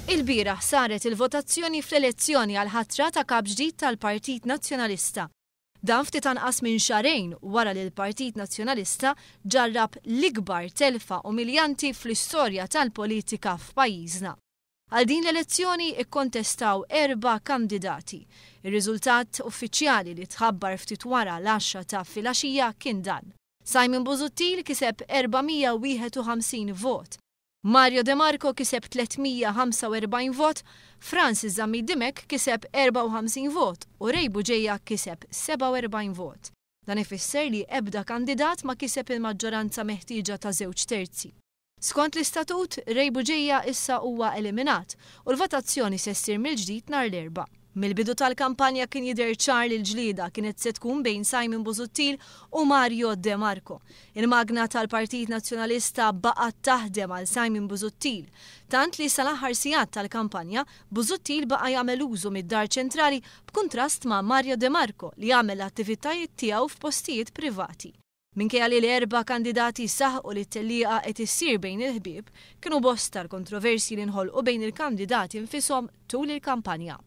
Il-bieraħ saret il-votazzjoni fl-elezzjoni għal ħatra ta' kap ġdid tal-Partit Nazzjonalista. Dan ftit anqas minn xarejn wara li l-Partit Nazzjonalista ġarrab l-ikbar telfa umiljanti fl-istorja tal-politika f'pajjiżna. Għal din l-elezzjoni ikkontestaw 4 kandidati. Ir-riżultat uffiċjali li tħabbar ftit wara l-10 ta' filgħaxija kien dan. Simon Busuttil kiseb 451 vot. Mario De Marco kiseb 345 vot, Francis Zammi Dimek kiseb 54 vot u Rej Buġejja kiseb 47 vot. Dan ifisser li ebda kandidat ma kiseb il-maġġoranza meħtieġa ta' 2/3. Skont l-istatut, Rej Buġejja issa huwa eliminat u l-votazzjoni se ssir mill-ġdid nhar l-erba'. Mill-bidu tal-kampanja kien jidher ċar li l-ġlieda kienet se tkun bejn Simon Busuttil u Mario De Marco. Il-magna tal-Partit Nazzjonalista baqgħet taħdem għal Simon Busuttil, tant li sal-aħħar sigħat tal-kampanja Busuttil baqa' jagħmel użu mid-dar ċentrali b'kuntrast ma' Mario De Marco li jagħmel l-attivitajiet tiegħu f'postijiet privati. Minkejja li l-4 kandidati saħqu li t-tellieqa qed issir bejn il-ħbieb, kienu bosta l-kontroversji li nħolqu bejn il-kandidati infishom tul il-kampanja.